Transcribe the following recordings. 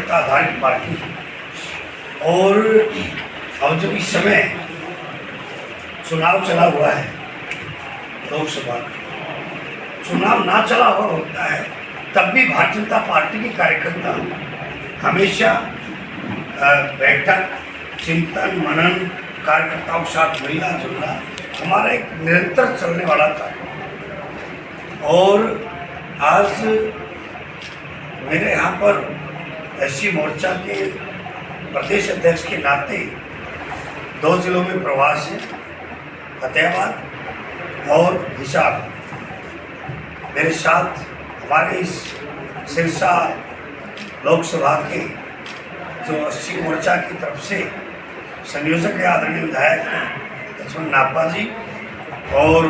कार्यकर्ता आधारित पार्टी और अब जब इस समय चुनाव चला हुआ है, लोकसभा चुनाव ना चला हुआ होता है तब भी भारतीय जनता पार्टी के कार्यकर्ता हमेशा बैठक, चिंतन, मनन, कार्यकर्ताओं के साथ मिलना जुलना हमारा एक निरंतर चलने वाला था। और आज मेरे यहाँ पर एससी मोर्चा के प्रदेश अध्यक्ष के नाते 2 जिलों में प्रवास है, फतेहाबाद और हिसार। मेरे साथ हमारे इस सिरसा लोकसभा के जो एससी मोर्चा की तरफ से संयोजक है आदरणीय विधायक लक्ष्मण नापा जी और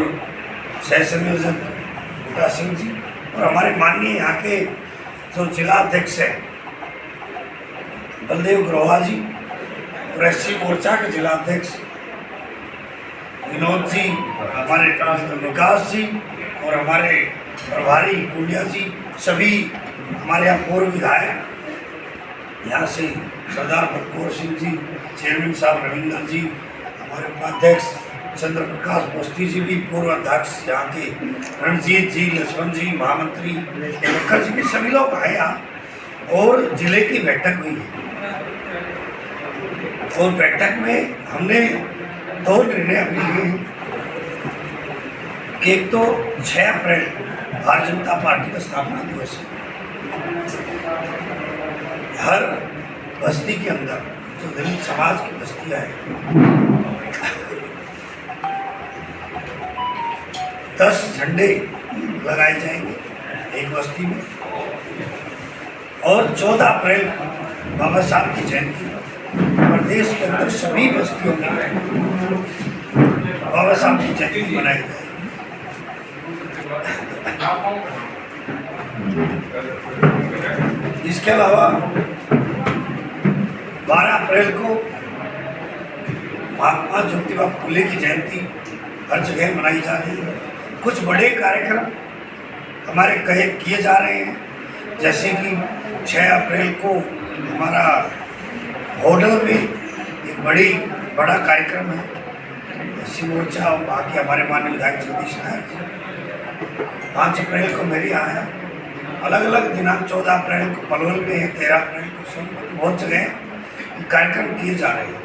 सह संयोजक बूटा सिंह जी और हमारे माननीय यहाँ के जो जिला अध्यक्ष है बलदेव ग्रोहा जी और एससी मोर्चा के जिला अध्यक्ष विनोद जी, हमारे विकास जी और हमारे प्रभारी कुंडिया जी, सभी हमारे यहाँ पूर्व विधायक यहाँ से सरदार बलकौर सिंह जी, चेयरमैन साहब रविंदर जी, हमारे उपाध्यक्ष चंद्र प्रकाश बस्ती जी भी पूर्व अध्यक्ष यहाँ के, रणजीत जी, लक्ष्मण जी, महामंत्री लखर जी भी, सभी लोग आए यहाँ और जिले की बैठक हुई है। और बैठक में हमने 2 निर्णय अभी लिए हैं कि एक तो 6 अप्रैल भारतीय जनता पार्टी का स्थापना दिवस है। हर बस्ती के अंदर जो दलित समाज की बस्तियां हैं 10 झंडे लगाए जाएंगे एक बस्ती में। और 14 अप्रैल बाबा साहब की जयंती प्रदेश के अंदर सभी बस्तियों में बाबा साहब की जयंती मनाई जाएगी। इसके अलावा 12 अप्रैल को महात्मा ज्योतिबा फुले की जयंती हर जगह मनाई जा रही है। कुछ बड़े कार्यक्रम हमारे किए जा रहे हैं, जैसे कि 6 अप्रैल को हमारा होटल में एक बड़ा कार्यक्रम है एससी मोर्चा और बाकी हमारे माननीय विधायक जगदीश नायक। 5 अप्रैल को मेरे यहाँ है, अलग अलग दिनांक 14 अप्रैल को पलवल में है, 13 अप्रैल को सोनभद्र, बहुत जगह कार्यक्रम किए जा रहे हैं।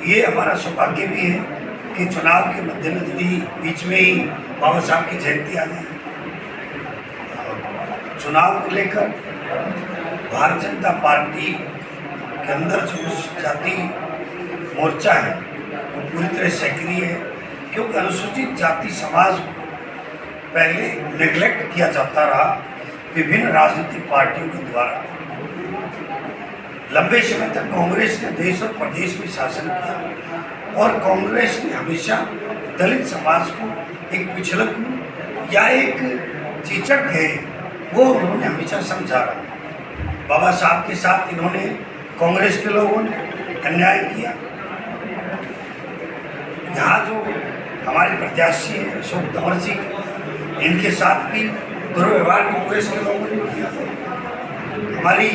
ये हमारा सौभाग्य भी है कि चुनाव के मद्देनजर बीच में ही बाबा साहब की जयंती आ गई। चुनाव को लेकर भारतीय जनता पार्टी के अंदर जो जाति मोर्चा है वो पूरी तरह सक्रिय है, क्योंकि अनुसूचित जाति समाज को पहले नेग्लेक्ट किया जाता रहा विभिन्न राजनीतिक पार्टियों के द्वारा। लंबे समय तक कांग्रेस ने देश और प्रदेश में शासन किया और कांग्रेस ने हमेशा दलित समाज को एक पिछड़क या एक चीचक है वो उन्होंने हमेशा समझा रहा। बाबा साहब के साथ इन्होंने कांग्रेस के लोगों ने अन्याय किया। यहाँ जो हमारे प्रत्याशी हैं अशोक तंवर जी, इनके साथ भी दुर्व्यवहार कांग्रेस के लोगों ने किया। हमारी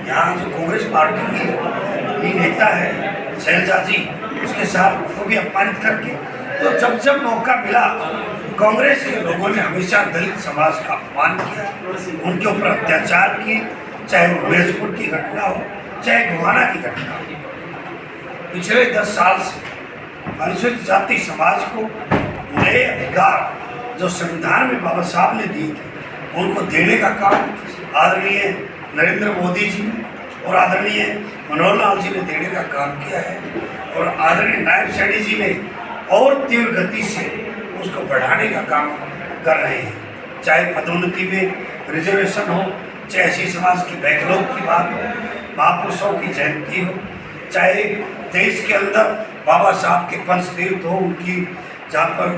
यहाँ जो कांग्रेस पार्टी की नेता है शैलजा जी, उसके साथ वो भी अपमानित करके, तो जब जब मौका मिला कांग्रेस के लोगों ने हमेशा दलित समाज का अपमान किया, उनके ऊपर अत्याचार किए, चाहे वो मेजपुर की घटना हो चाहे गोहाना की घटना हो। पिछले 10 साल से अनुसूचित जाति समाज को नए अधिकार जो संविधान में बाबा साहब ने दिए थे उनको देने का काम आदरणीय नरेंद्र मोदी जी ने और आदरणीय मनोहर लाल जी ने देने का काम किया है। और आदरणीय नायब सैनी जी ने और तीव्र गति से उसको बढ़ाने का काम कर रहे हैं। चाहे पदोन्नति में रिजर्वेशन हो, चाहे एससी समाज की बैकलॉग की बात हो, महापुरुषों की जयंती हो, चाहे देश के अंदर बाबा साहब के पंचतीर्थ हो, उनकी जहाँ पर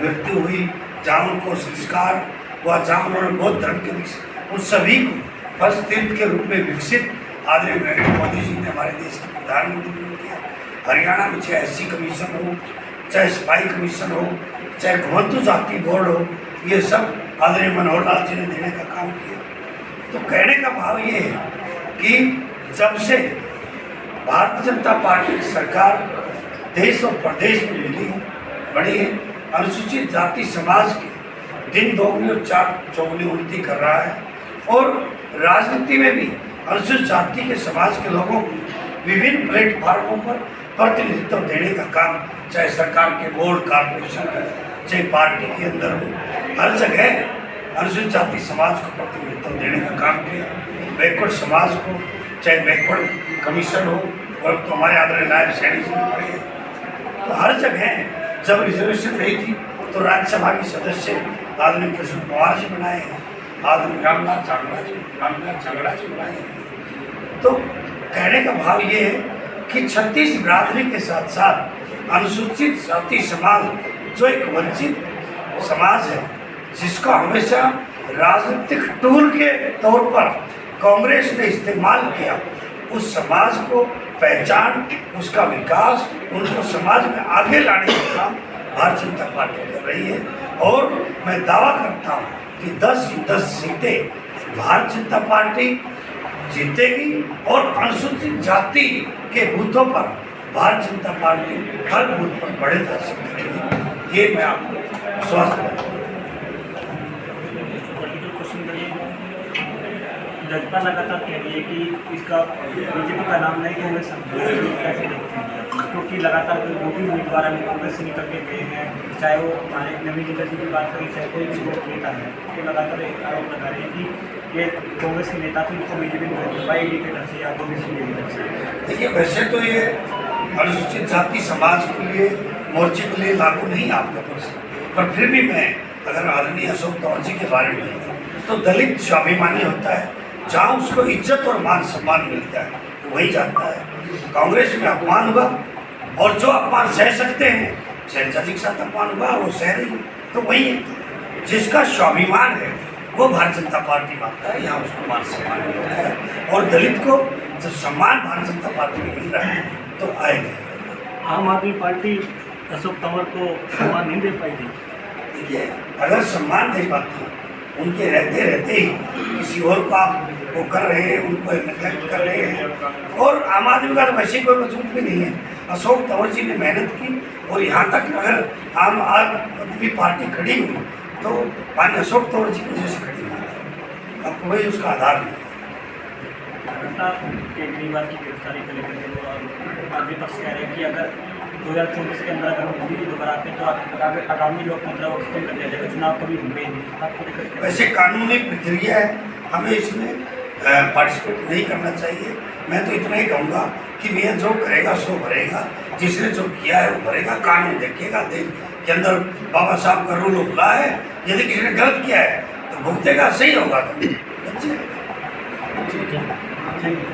मृत्यु हुई, जहाँ उनको संस्कार हुआ, जहाँ उन्होंने बौद्ध धर्म के उन सभी को पंचतीर्थ के रूप में विकसित आदरणीय नरेंद्र मोदी जी ने हमारे देश के प्रधानमंत्री ने किया। हरियाणा में चाहे एससी कमीशन हो, चाहे सिपाही कमीशन हो, चाहे घुमंतु जाति बोर्ड हो, ये सब आदरणीय मनोहर लाल जी ने देने का काम किया। तो कहने का भाव ये है कि जब से भारतीय जनता पार्टी की सरकार देश और प्रदेश में मिली बड़ी है, अनुसूचित जाति समाज की दिन दोगुनी और चार चौगुनी उन्नति कर रहा है और राजनीति में भी अनुसूचित जाति के समाज के लोगों को विभिन्न प्लेटफार्मों पर प्रतिनिधित्व देने का काम, चाहे सरकार के बोर्ड कॉर्पोरेशन है, चाहे पार्टी के अंदर हो, हर जगह अनुसूचित जाति समाज को प्रतिनिधित्व देने का काम किया। बैकवर्ड समाज को, चाहे बैकवर्ड कमीशन हो और तो हमारे आदरणीय नायब सैनी जी पड़े, तो हर जगह जब रिजर्वेशन रही थी तो राज्यसभा के सदस्य आदरणीय कृष्ण कुमार जी बनाए हैं, आदरणीय रामनाथ झगड़ा जी बनाए हैं। तो कहने का भाव ये है कि 36 बिरादरी के साथ साथ अनुसूचित जाति समाज जो एक वंचित समाज है, जिसका हमेशा राजनीतिक टूल के तौर पर कांग्रेस ने इस्तेमाल किया, उस समाज को पहचान, उसका विकास, उनको समाज में आगे लाने का काम भारतीय जनता पार्टी कर रही है। और मैं दावा करता हूँ कि 10 सीटें भारतीय जनता पार्टी जीतेगी और अनुसूचित जाति के बूथों पर भारतीय जनता पार्टी हर बूथ पर बड़े दर्शक करेगी, ये मैं आपको विश्वास करता हूँ। भाजपा लगातार कह रही है कि इसका बीजेपी का नाम नहीं कांग्रेस, कैसे देखते हैं? क्योंकि लगातार जो भी उम्मीदवार है कांग्रेस से निकल के गए हैं, चाहे वो हमारे नवीन लीडरशिप की बात करें, चाहे कोई भी वो नेता है, तो लगातार एक आरोप लगा रहे हैं कि ये कांग्रेस के नेता थे, उनको बीजेपी में बाई इंडिकेटर से या कांग्रेस के लीडर से। देखिए, वैसे तो ये अनुसूचित जाति समाज के लिए, मोर्चे के लिए लागू नहीं है आपका प्रश्न, पर फिर भी मैं अगर आदरणीय अशोक तंवर जी के बारे में तो दलित स्वाभिमानी होता है, जहाँ उसको इज्जत और मान सम्मान मिलता है वही जाता है। कांग्रेस में अपमान हुआ और जो अपमान सह सकते हैं, शैलजा जी के साथ अपमान हुआ वो सह रही है, तो वही है जिसका स्वाभिमान है वो भारतीय जनता पार्टी मानता है, यहाँ उसको मान सम्मान मिलता है। और दलित को जब सम्मान भारतीय जनता पार्टी में मिल रहा है तो आएगा। आम आदमी पार्टी अशोक तंवर को सम्मान नहीं दे पाएगी। देखिए, अगर सम्मान दे पाती उनके रहते रहते ही किसी और को आप वो कर रहे हैं, उनको नेग्लेक्ट कर रहे हैं, और आम आदमी का तो वैसे कोई वजूद भी नहीं है। अशोक तंवर जी ने मेहनत की और यहाँ तक अगर आम आदमी पार्टी खड़ी हुई तो माननीय अशोक तंवर जी की वजह से खड़ी हुई, अब कोई उसका आधार नहीं। केजरीवाल की गिरफ्तारी को लेकर विपक्ष कह रहे हैं कि अगर 2024 के अंदर अगर मोदी जी दोबारा आते हैं तो आगामी लोकतंत्र को खत्म कर दिया जाएगा, चुनाव कभी होंगे नहीं। वैसे कानूनी प्रक्रिया है, हमें इसमें पार्टिसिपेट नहीं करना चाहिए। मैं तो इतना ही कहूँगा कि भैया जो करेगा सो भरेगा, जिसने जो किया है वो भरेगा, कानून देखेगा, देश के अंदर बाबा साहब का रूल उपला है, यदि किसी ने गलत किया है तो भुगतेगा, सही होगा तो ठीक है, थैंक यू।